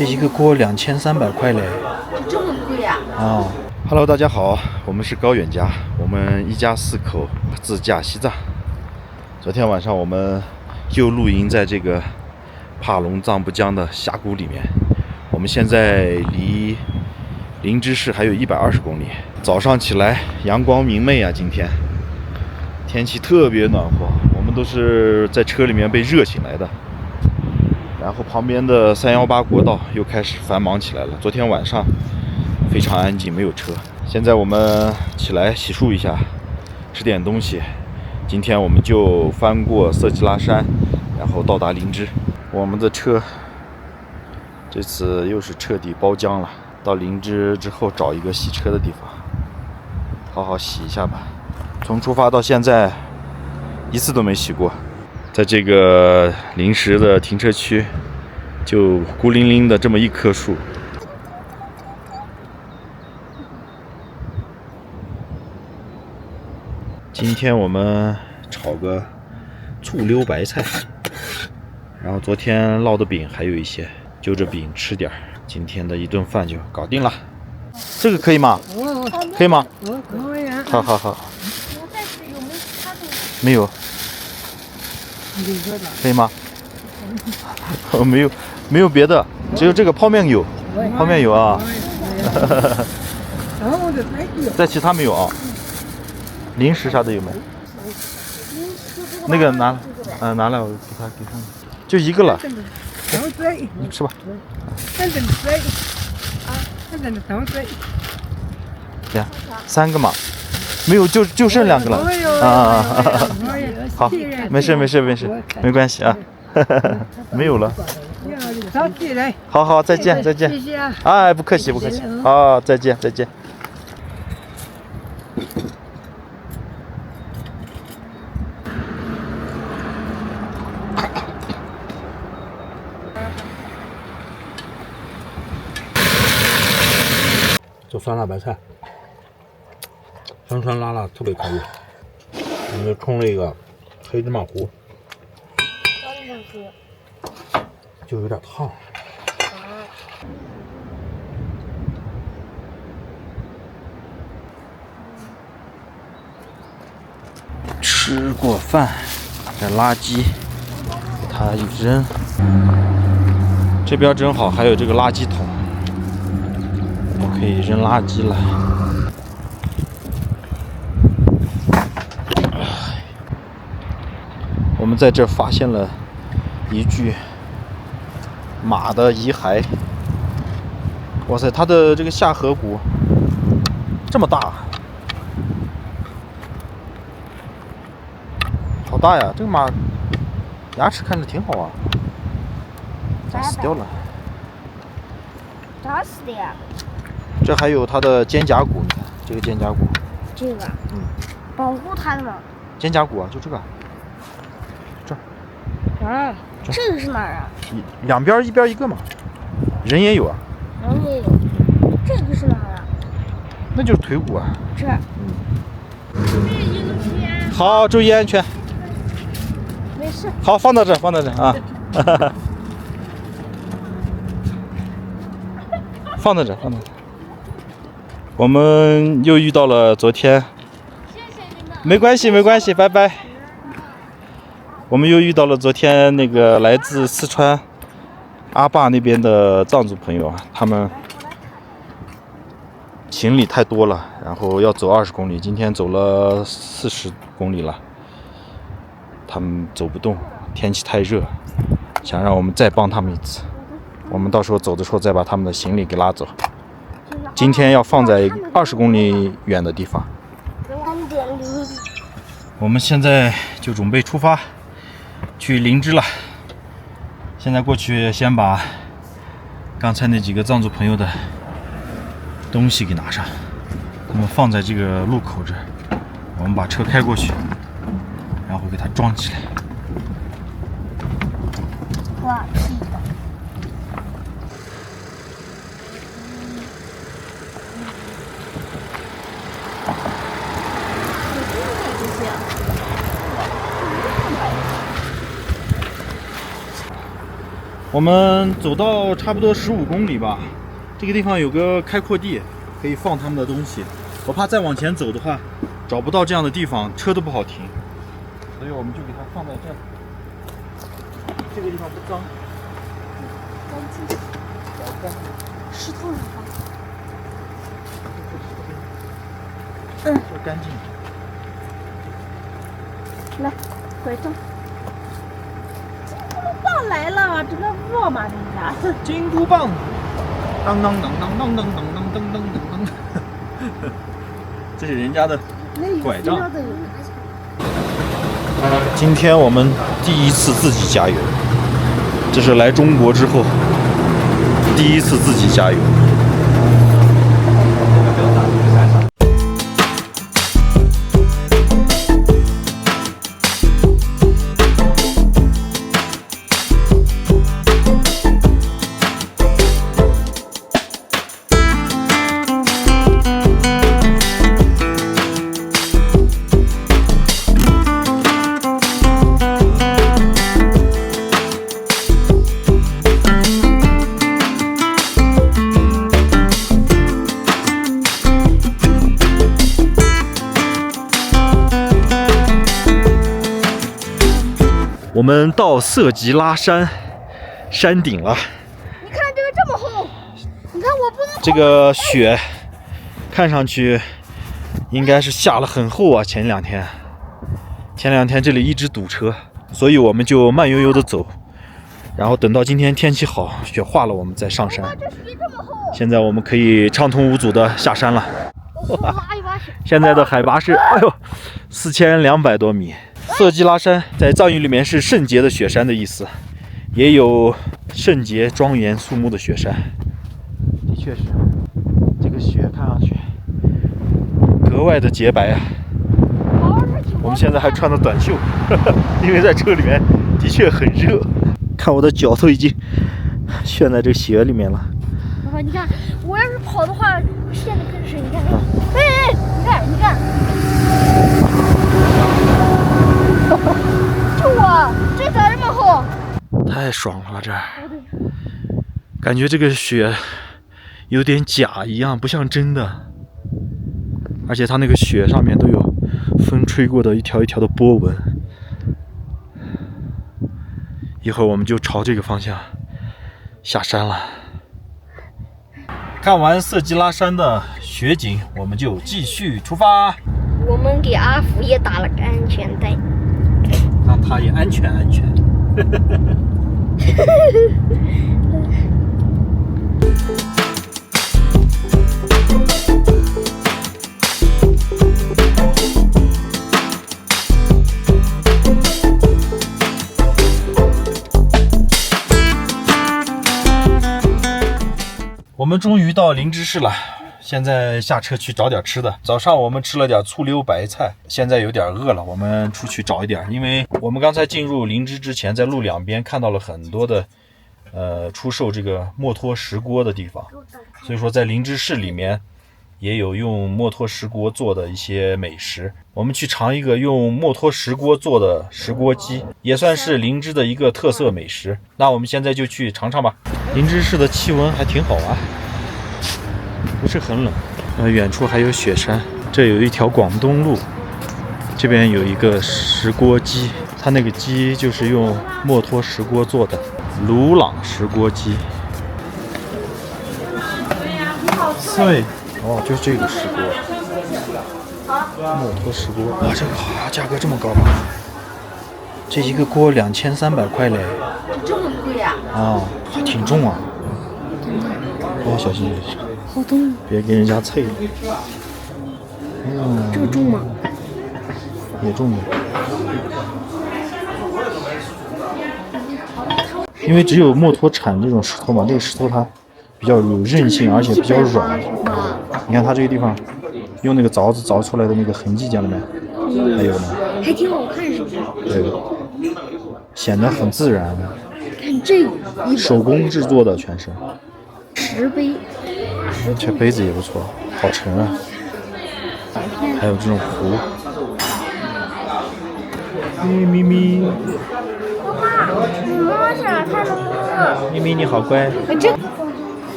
这一个锅2300块嘞，这么贵呀？哦 ，Hello， 大家好，我们是高远家，我们一家4口自驾西藏。昨天晚上我们又露营在这个帕隆藏布江的峡谷里面。我们现在离林芝市还有120公里。早上起来阳光明媚啊，今天天气特别暖和，我们都是在车里面被热醒来的。然后旁边的318国道又开始繁忙起来了。昨天晚上非常安静，没有车。现在我们起来洗漱一下，吃点东西。今天我们就翻过色季拉山，然后到达林芝。我们的车这次又是彻底包浆了。到林芝之后找一个洗车的地方，好好洗一下吧。从出发到现在一次都没洗过。在这个临时的停车区，就孤零零的这么一棵树。今天我们炒个醋溜白菜，然后昨天烙的饼还有一些，就这饼吃点儿，今天的一顿饭就搞定了。这个可以吗？可以吗？可以啊。好好好。没有。可以吗？没有别的，只有这个泡面有，泡面有啊。在其他没有啊？零食啥的有没有？那个拿了，拿来我给他，就一个了。你吃吧。对呀，3个嘛，没有就剩2个了啊。好，没事，没关系啊。没有了。好，再见。谢谢啊。哎，不客气。好，再见。做酸辣白菜，酸辣辣，特别开胃。我们就冲了一个黑芝麻糊，就有点烫。吃过饭，这垃圾给它一扔。这边正好还有这个垃圾桶，我可以扔垃圾了。我们在这发现了一具马的遗骸。哇塞，它的这个下颌骨这么大，好大呀！这个马牙齿看着挺好啊，咋死掉了？咋死的呀？这还有它的肩胛骨，你看这个肩胛骨。这个？保护它的吗？肩胛骨啊，就这个。啊，这个是哪儿啊？两边一边一个嘛，人也有啊。人也有。这个是哪儿啊？那就是腿骨啊。这。好，注意安全。没事。好，放到这啊。放到这。我们又遇到了昨天。谢谢你们。没关系，拜拜。我们又遇到了昨天那个来自四川阿坝那边的藏族朋友啊，他们行李太多了，然后要走20公里，今天走了40公里了，他们走不动，天气太热，想让我们再帮他们一次，我们到时候走的时候再把他们的行李给拉走。今天要放在20公里远的地方。我们现在就准备出发去林芝了。现在过去先把刚才那几个藏族朋友的东西给拿上，他们放在这个路口这儿，我们把车开过去，然后给它装起来。哇，屁的。我们走到差不多15公里吧，这个地方有个开阔地，可以放他们的东西。我怕再往前走的话，找不到这样的地方，车都不好停，所以我们就给它放在这儿。这个地方不脏，干净。石头上放。要干净。来，拐杖。金箍棒来了，这个热嘛人家。金箍棒，当当当当当当当当当当当。这是人家的拐杖。今天我们第一次自己加油，这是来中国之后第一次自己加油。我们到色吉拉山山顶了。你看这个这么厚，你看我不能。这个雪看上去应该是下了很厚啊。前两天这里一直堵车，所以我们就慢悠悠的走，然后等到今天天气好，雪化了，我们再上山。这雪这么厚。现在我们可以畅通无阻的下山了。拉一把雪。现在的海拔是4200多米。色吉拉山在藏语里面是圣洁的雪山的意思，也有圣洁、庄严、肃穆的雪山。的确是，这个雪看上去格外的洁白啊。我们现在还穿的短袖，因为在车里面的确很热。看我的脚都已经陷在这个雪里面了。爸爸，你看，我要是跑的话，陷得更深。你看，哎，你看。就我，这咋这么厚？太爽了，这儿感觉这个雪有点假一样，不像真的。而且它那个雪上面都有风吹过的一条一条的波纹。一会儿我们就朝这个方向下山了。看完色吉拉山的雪景，我们就继续出发。我们给阿福也打了个安全带。让他也安全。我们终于到林芝市了。现在下车去找点吃的。早上我们吃了点醋溜白菜，现在有点饿了，我们出去找一点。因为我们刚才进入林芝之前，在路两边看到了很多的出售这个墨脱石锅的地方，所以说在林芝市里面也有用墨脱石锅做的一些美食。我们去尝一个用墨脱石锅做的石锅鸡，也算是林芝的一个特色美食。那我们现在就去尝尝吧。林芝市的气温还挺好啊，不是很冷。远处还有雪山，这有一条广东路，这边有一个石锅鸡，它那个鸡就是用墨脱石锅做的，鲁朗石锅鸡。对，哦，就是这个石锅，墨脱石锅。哇，这个价格这么高吗？这一个锅2300块嘞。这么贵呀？啊，还挺重啊。哦，小心点。好重，别给人家脆了。这个重吗？也重的。因为只有墨脱产这种石头嘛，这个石头它比较有韧性，而且比较软。你看它这个地方用那个凿子凿出来的那个痕迹，家里面还有呢，还挺好看，是不是？对，显得很自然。看这个手工制作的全是。石碑。这杯子也不错，好沉啊！还有这种壶，咪咪咪。妈妈想看的咪咪你好乖。这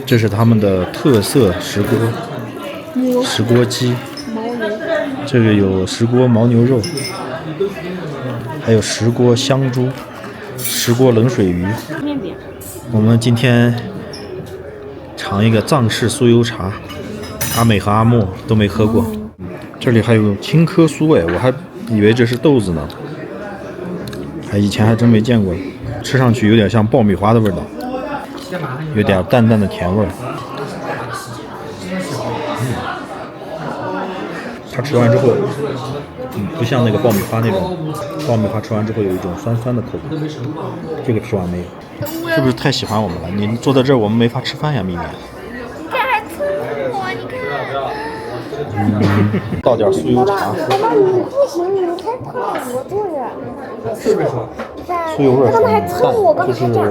这是他们的特色石锅，石锅鸡。这个有石锅牦牛肉，还有石锅香猪，石锅冷水鱼。我们今天尝一个藏式酥油茶，阿美和阿莫都没喝过。这里还有青稞酥哎，我还以为这是豆子呢，以前还真没见过。吃上去有点像爆米花的味道，有点淡淡的甜味儿。它吃完之后，不像那个爆米花那种，爆米花吃完之后有一种酸酸的口感，这个吃完没有？是不是太喜欢我们了？你坐在这儿，我们没法吃饭呀，咪咪。你看还蹭我，你看。倒点酥油茶。妈妈，你不行，你太烫了，我坐着。酥油味儿他们还蹭我，刚就是才这样。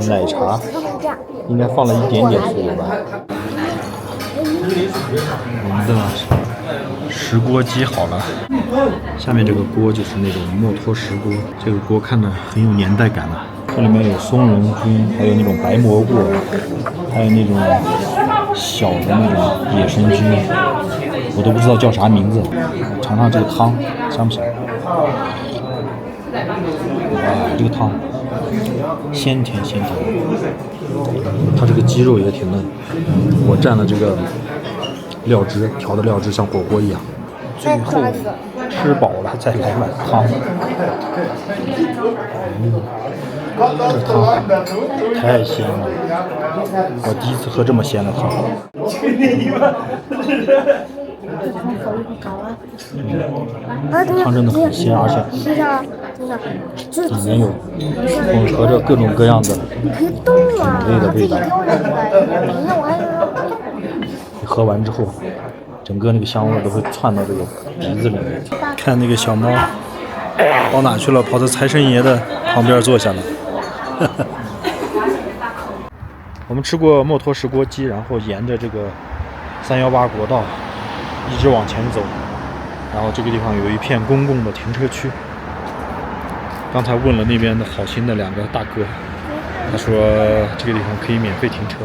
奶茶，他们这样。应该放了一点点酥油吧。我们的石锅鸡好了，下面这个锅就是那种墨脱石锅，这个锅看着很有年代感了。这里面有松茸菌，还有那种白蘑菇，还有那种小的那种野生菌，我都不知道叫啥名字。尝尝这个汤，香不香？哇，这个汤鲜甜鲜甜，它这个鸡肉也挺嫩。我蘸了这个料汁，调的料汁像火锅一样。最后吃饱了再来碗汤。这汤太鲜了，我第一次喝这么鲜的汤。汤真的很鲜，而且里面有混合着各种各样的别动啊！美味的味道。那我还喝完之后，整个那个香味都会窜到这个鼻子里面。看那个小猫跑哪去了？跑到财神爷的旁边坐下了。我们吃过墨脱石锅鸡，然后沿着这个318国道一直往前走，然后这个地方有一片公共的停车区。刚才问了那边的好心的2个大哥，他说这个地方可以免费停车。